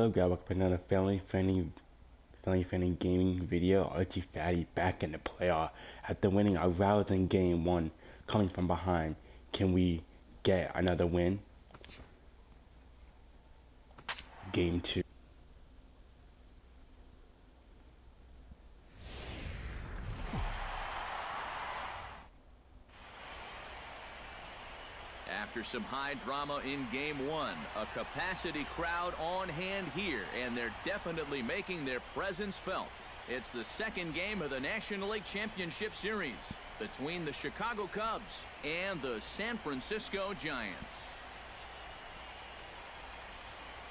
Hello guys, welcome to another family friendly gaming video. Archie Fattty back in the playoff after winning a rousing game 1 coming from behind. Can we get another win? Game 2. After some high drama in game 1, a capacity crowd on hand here, and they're definitely making their presence felt. It's the second game of the National League Championship Series between the Chicago Cubs and the San Francisco Giants.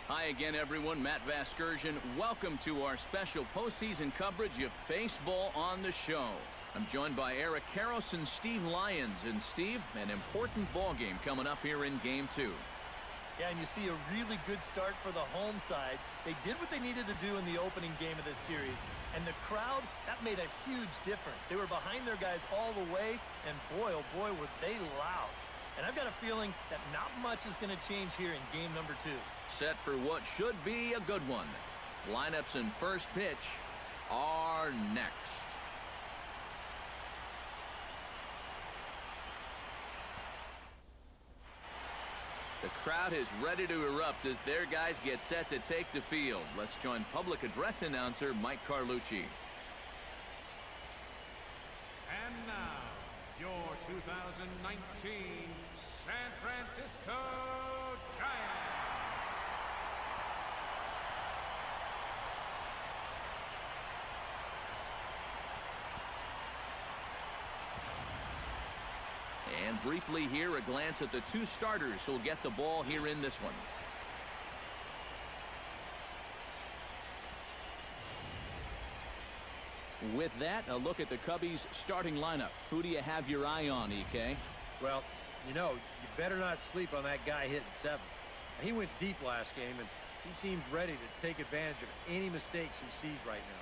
Hi again, everyone. Matt Vasgersian. Welcome to our special postseason coverage of baseball on the show. I'm joined by Eric Karros and Steve Lyons. And Steve, an important ball game coming up here in game 2. Yeah, and you see a really good start for the home side. They did what they needed to do in the opening game of this series. And the crowd, that made a huge difference. They were behind their guys all the way, and boy, oh boy, were they loud. And I've got a feeling that not much is going to change here in game number 2. Set for what should be a good one. Lineups and first pitch are next. The crowd is ready to erupt as their guys get set to take the field. Let's join public address announcer Mike Carlucci. And now, your 2019 San Francisco Giants. And briefly here, a glance at the two starters who'll get the ball here in this one. With that, a look at the Cubbies' starting lineup. Who do you have your eye on, EK? Well, you know, you better not sleep on that guy hitting 7th. He went deep last game, and he seems ready to take advantage of any mistakes he sees right now.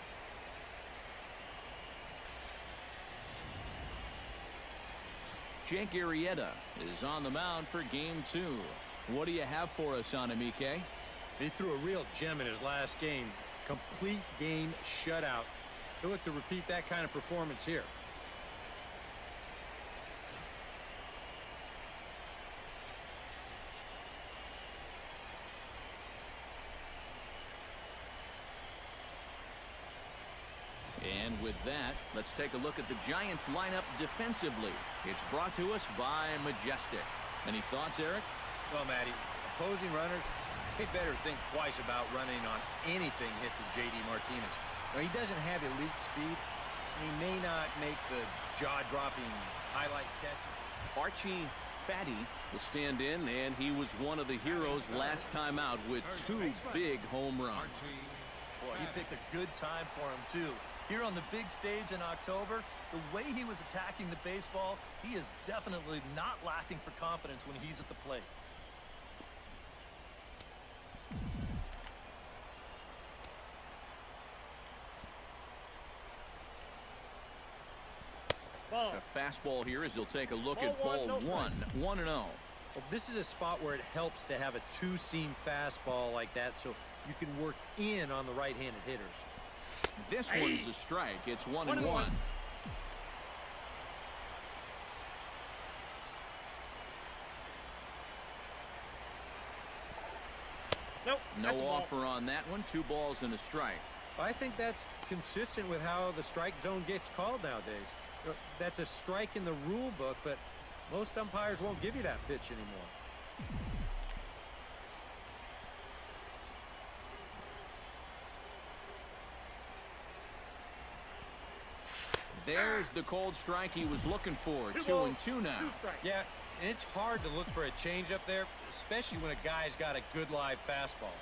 Jake Arrieta is on the mound for game 2. What do you have for us on him, EK? He threw a real gem in his last game. Complete game shutout. He'll look to repeat that kind of performance here. And with that, let's take a look at the Giants lineup defensively. It's brought to us by Majestic. Any thoughts, Eric? Well, Matty, opposing runners, they better think twice about running on anything hit to J.D. Martinez. Now, he doesn't have elite speed. He may not make the jaw-dropping highlight catches. Archie Fattty will stand in, and he was one of the heroes last time out with 2 big home runs. Boy, he picked a good time for him, too. Here on the big stage in October, the way he was attacking the baseball, he is definitely not lacking for confidence when he's at the plate. A fastball here as he'll take a look at ball 1. 1-0. Well, this is a spot where it helps to have a 2-seam fastball like that so you can work in on the right-handed hitters. This one's a strike. It's 1-1. Nope. No offer on that one. 2 balls and a strike. I think that's consistent with how the strike zone gets called nowadays. That's a strike in the rule book, but most umpires won't give you that pitch anymore. There's the cold strike he was looking for. 2-2 now. Yeah, and it's hard to look for a change up there, especially when a guy's got a good live fastball.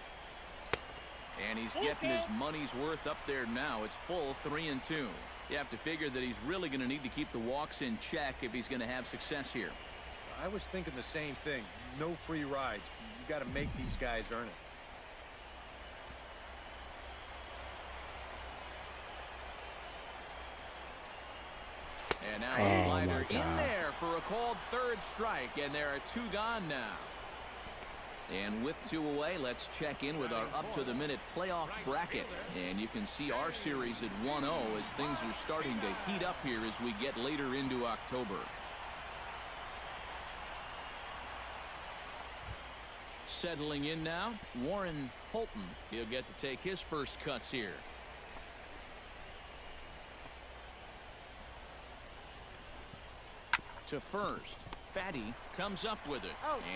And he's getting his money's worth up there now. It's full 3-2. You have to figure that he's really going to need to keep the walks in check if he's going to have success here. I was thinking the same thing. No free rides. You got to make these guys earn it. And now a slider in there for a called 3rd strike, and there are 2 gone now. And with 2 away, let's check in with our up-to-the-minute playoff bracket. And you can see our series at 1-0 as things are starting to heat up here as we get later into October. Settling in now, Warren Holton. He'll get to take his first cuts here. To first, Fattty comes up with it,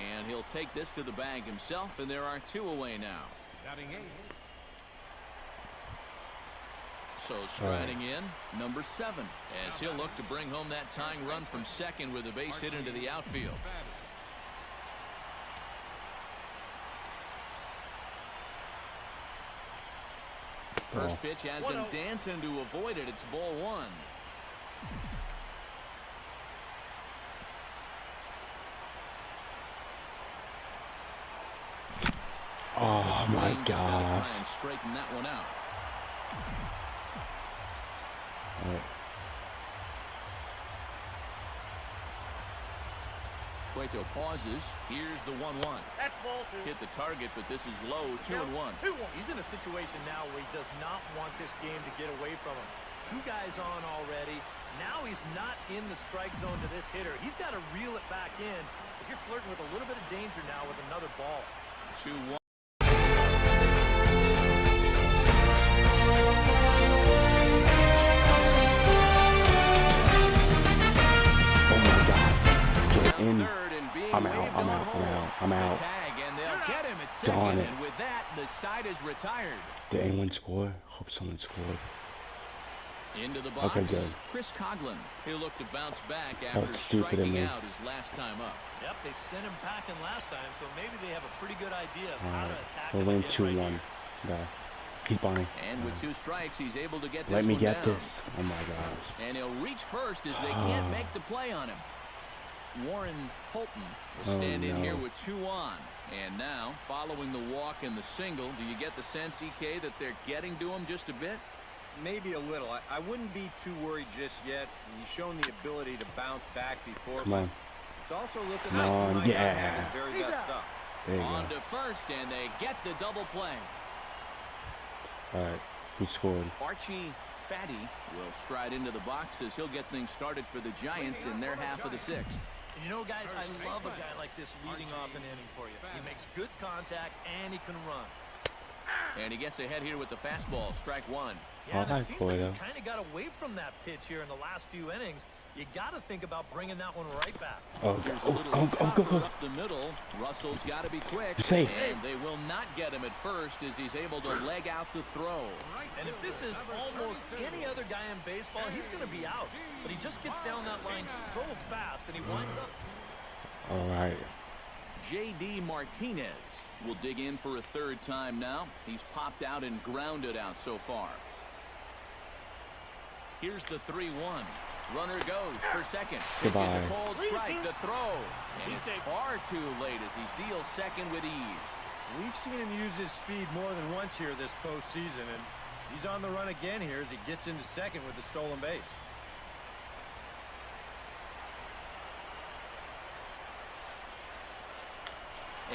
and he'll take this to the bag himself, and there are 2 away now. Batting 8. So striding in, number 7, as he'll look to bring home that tying run from second with a base hit into the outfield. First pitch has him dancing to avoid it. It's ball 1. Oh my gosh. Try and straighten that one out. Cueto pauses. Here's the 1-1. That's ball 2. Hit the target, but this is low. 2-1. He's in a situation now where he does not want this game to get away from him. 2 guys on already. Now he's not in the strike zone to this hitter. He's got to reel it back in. If you're flirting with a little bit of danger now with another ball. 2-1. In. I'm out. Tag, and they'll get him at second, Darn it. and with that, the side is retired. Did anyone score? Hope someone scored. Into the box. Okay, good. Chris Coughlin. He'll look to bounce back That after was stupid of striking me. out his last time up. Yep, they sent him packing last time, so maybe they have a pretty good idea of All how to right. attack We'll him win again 2-1. right here. Yeah. He's buying. And with 2 strikes, he's able to get this Let me one get down. this. Oh my gosh. And he'll reach first as they can't make the play on him. Warren Holton will stand in here with 2 on. And now, following the walk and the single, do you get the sense, EK, that they're getting to him just a bit? Maybe a little. I wouldn't be too worried just yet. He's shown the ability to bounce back before. Come on. It's also looking Come like he on, might yeah. not have his very best stuff. There you On go. to first, and they get the double play. All right. Who scored? Archie Fattty will stride into the box as he'll get things started for the Giants in their half of the 6th. And you know, guys, I love a guy like this leading off an inning for you. He makes good contact, and he can run. And he gets ahead here with the fastball, strike 1. Yeah, Oh, and it seems like Cueto. he kind of got away from that pitch here in the last few innings. You got to think about bringing that one right back. Oh, Here's a go, little go, chopper go. up the middle. Russell's got to be quick. Safe. And they will not get him at first as he's able to leg out the throw. And if this is almost any other guy in baseball, he's going to be out. But he just gets down that line so fast, and he winds up. All right. J.D. Martinez will dig in for a 3rd time now. He's popped out and grounded out so far. Here's the 3-1. Runner goes for second. Pitch is Goodbye. a cold strike. The throw. And it's far too late as he steals second with ease. We've seen him use his speed more than once here this postseason, and he's on the run again here as he gets into second with the stolen base.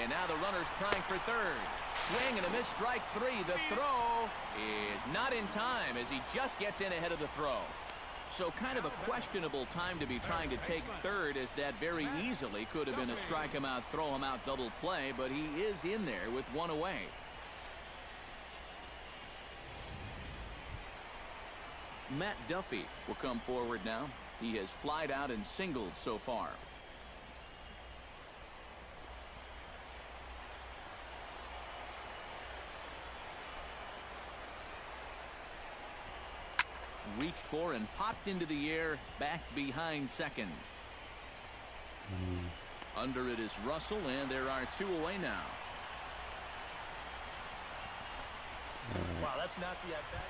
And now the runner's trying for 3rd. Swing and a miss, strike 3. The throw is not in time as he just gets in ahead of the throw. So kind of a questionable time to be trying to take 3rd, as that very easily could have been a strike him out, throw him out double play, but he is in there with 1 away. Matt Duffy will come forward now. He has flied out and singled so far. Reached for and popped into the air, back behind second. Under it is Russell, and there are 2 away now. Wow, that's not the at-bat.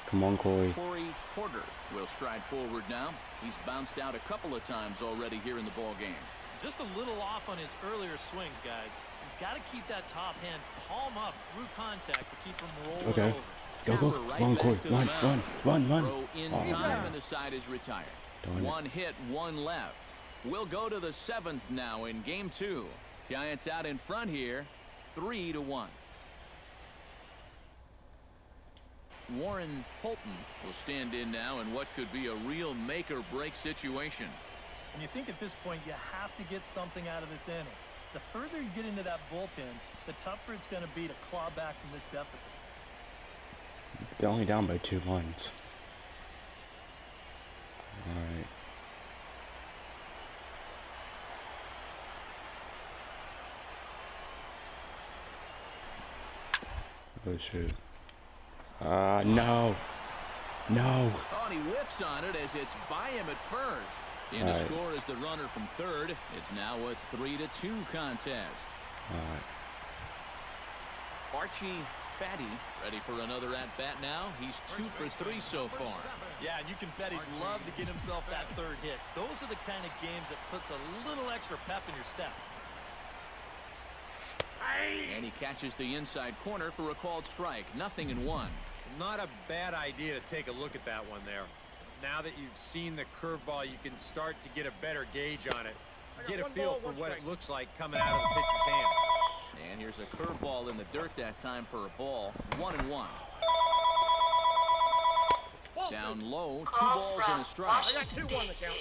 Come on, Corey. Corey Porter will stride forward now. He's bounced out a couple of times already here in the ball game. Just a little off on his earlier swings, guys. You've got to keep that top hand palm up through contact to keep him rolling Okay. over. Go, Tapper go. right Run, back Corey. to the Run, mound. run, run. Throw in Oh, time, and the side is retired. Darn it. 1 hit, 1 left. We'll go to the 7th now in game 2. Giants out in front here, 3-1. Warren Holton will stand in now in what could be a real make-or-break situation. And you think at this point you have to get something out of this inning. The further you get into that bullpen, the tougher it's going to be to claw back from this deficit. They're only down by 2 runs. Alright. Oh shoot. No. No. Oh, and he whiffs on it as it's by him at first. And the score is the runner from third. It's now a 3-2 contest. Alright. Archie Fattty ready for another at-bat now. He's 2 for 3 so far. Yeah, and you can bet he'd love to get himself that third hit. Those are the kind of games that puts a little extra pep in your step. And he catches the inside corner for a called strike. 0-1. Not a bad idea to take a look at that one there. Now that you've seen the curveball, you can start to get a better gauge on it. Get a feel for what it looks like coming out of the pitcher's hand. And here's a curveball in the dirt that time for a ball. 1-1. Down low, 2 balls and a strike. I got 2 on the count.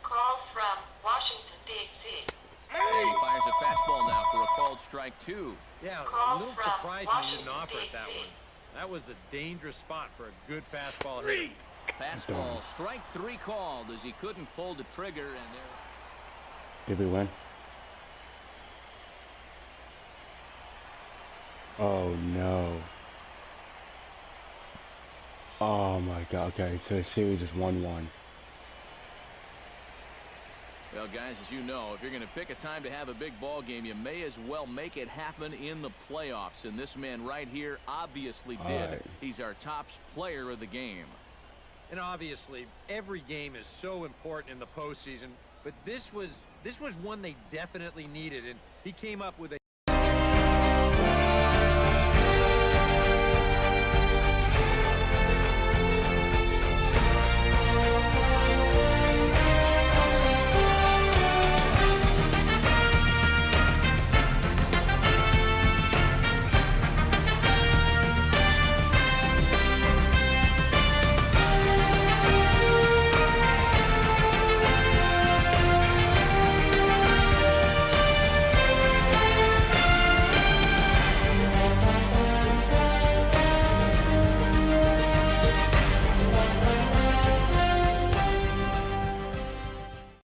Call from Washington, D.C. And he fires a fastball now for a called strike 2. Yeah, a little surprising he didn't offer it that one. That was a dangerous spot for a good fastball hit. Fastball, strike 3 called as he couldn't pull the trigger, and there. Did we win? Oh no. Oh my god. Okay, so the series is 1-1. Well, guys, as you know, if you're going to pick a time to have a big ball game, you may as well make it happen in the playoffs. And this man right here obviously did. Right. He's our top player of the game. And obviously, every game is so important in the postseason, but this was one they definitely needed, and he came up with a